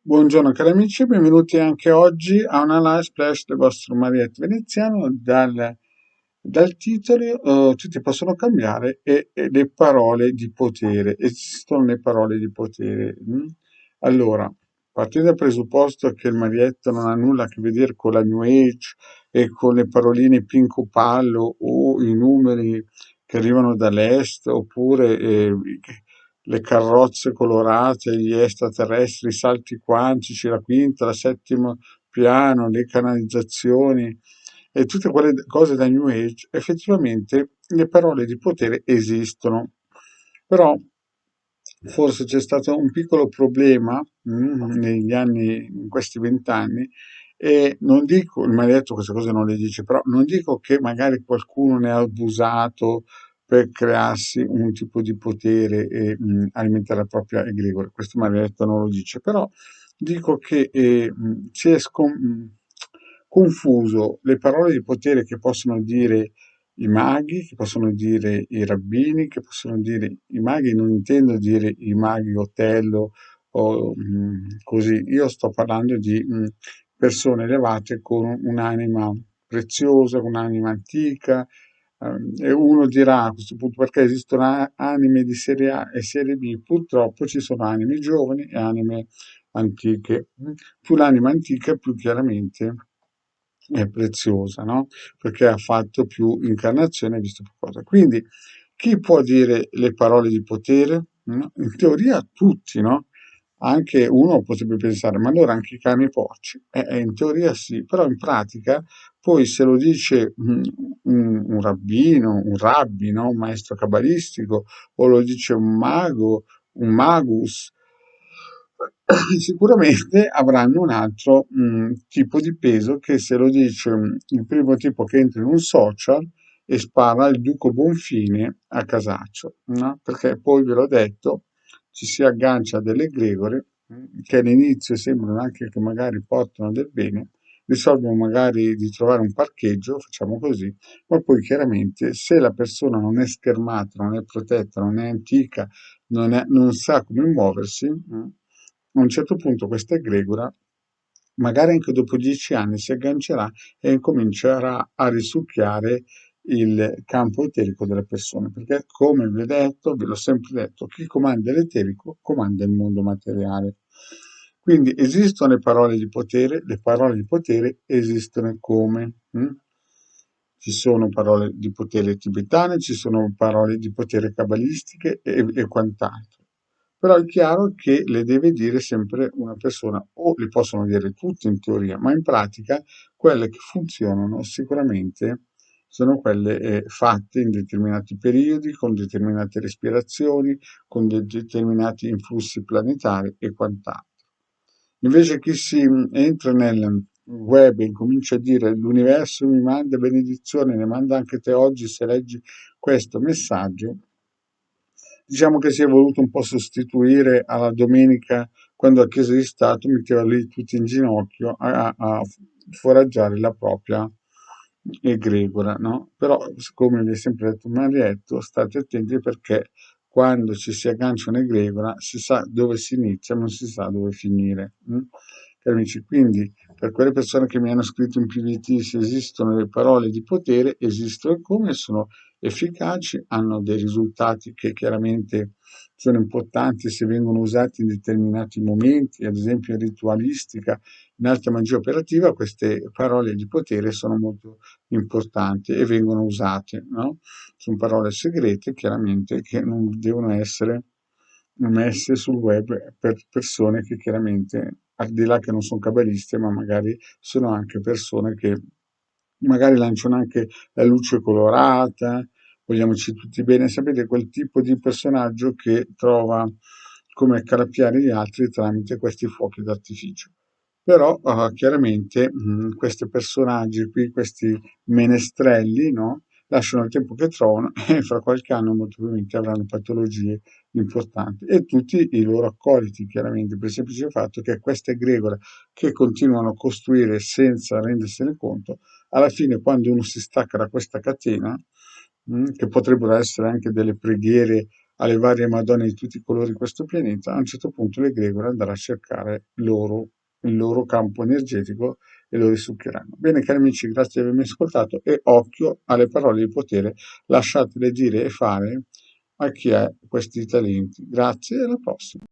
Buongiorno cari amici, benvenuti anche oggi a una live splash del vostro Marietto Veneziano. Dal titolo tutti possono cambiare e le parole di potere. Esistono le parole di potere. Allora, partendo dal presupposto che il Marietto non ha nulla a che vedere con la New Age e con le paroline Pinco Pallo o i numeri che arrivano dall'est oppure le carrozze colorate, gli extraterrestri, i salti quantici, la quinta, la settima piano, le canalizzazioni e tutte quelle cose da New Age, effettivamente le parole di potere esistono. Però forse c'è stato un piccolo problema negli anni, in questi 20 anni, e non dico, il maledetto queste cose non le dice, però non dico che magari qualcuno ne ha abusato per crearsi un tipo di potere e alimentare la propria egregore. Questo maledetto non lo dice, però dico che si è confuso le parole di potere che possono dire i maghi, che possono dire i rabbini, che possono dire i maghi, non intendo dire i maghi Otello o così, io sto parlando di persone elevate con un'anima preziosa, con un'anima antica, e uno dirà a questo punto perché esistono anime di serie A e serie B, purtroppo ci sono anime giovani e anime antiche. Più l'anima antica, più chiaramente è preziosa, no? Perché ha fatto più incarnazioni e ha visto più cose. Quindi chi può dire le parole di potere? No? In teoria tutti, no? Anche uno potrebbe pensare, ma allora anche i cani e i porci? In teoria sì, però in pratica poi se lo dice un rabbino, un rabbi, no? Un maestro cabalistico, o lo dice un mago, un magus, sicuramente avranno un altro tipo di peso che se lo dice il primo tipo che entra in un social e spara il Duco Bonfine a casaccio, no? Perché poi ve l'ho detto, ci si aggancia a delle egregore che all'inizio sembrano anche che magari portano del bene, risolvono magari di trovare un parcheggio, facciamo così, ma poi chiaramente se la persona non è schermata, non è protetta, non è antica, non sa come muoversi, a un certo punto questa egregora, magari anche dopo 10 anni, si aggancerà e comincerà a risucchiare il campo eterico delle persone, perché come vi ho detto, ve l'ho sempre detto, chi comanda l'eterico comanda il mondo materiale. Quindi esistono le parole di potere esistono come? Ci sono parole di potere tibetane, ci sono parole di potere cabalistiche e quant'altro. Però è chiaro che le deve dire sempre una persona, o le possono dire tutte in teoria, ma in pratica quelle che funzionano sicuramente sono quelle fatte in determinati periodi, con determinate respirazioni, con determinati influssi planetari e quant'altro. Invece chi si entra nel web e comincia a dire l'universo mi manda benedizione, ne manda anche te oggi se leggi questo messaggio, diciamo che si è voluto un po' sostituire alla domenica quando la Chiesa di Stato metteva lì tutti in ginocchio a foraggiare la propria egregora, no? Però, come vi è sempre detto Marietto, state attenti perché quando ci si aggancia un'egregora si sa dove si inizia, ma non si sa dove finire. Cari amici, quindi per quelle persone che mi hanno scritto in PVT se esistono le parole di potere, esistono e come sono efficaci, hanno dei risultati che chiaramente sono importanti se vengono usati in determinati momenti, ad esempio in ritualistica, in alta magia operativa, queste parole di potere sono molto importanti e vengono usate, no? Sono parole segrete, chiaramente, che non devono essere messe sul web per persone che chiaramente, al di là che non sono cabaliste, ma magari sono anche persone che magari lanciano anche la luce colorata, vogliamoci tutti bene, sapete quel tipo di personaggio che trova come accalappiare gli altri tramite questi fuochi d'artificio. Però chiaramente questi personaggi qui, questi menestrelli, no? Lasciano il tempo che trovano e fra qualche anno molto probabilmente avranno patologie importanti e tutti i loro accoliti chiaramente per il semplice fatto che queste egregore che continuano a costruire senza rendersene conto, alla fine quando uno si stacca da questa catena, che potrebbero essere anche delle preghiere alle varie Madonne di tutti i colori di questo pianeta, a un certo punto l'egregore andrà a cercare il loro campo energetico e lo risucchieranno. Bene, cari amici, grazie di avermi ascoltato e occhio alle parole di potere, lasciatele dire e fare a chi ha questi talenti. Grazie e alla prossima.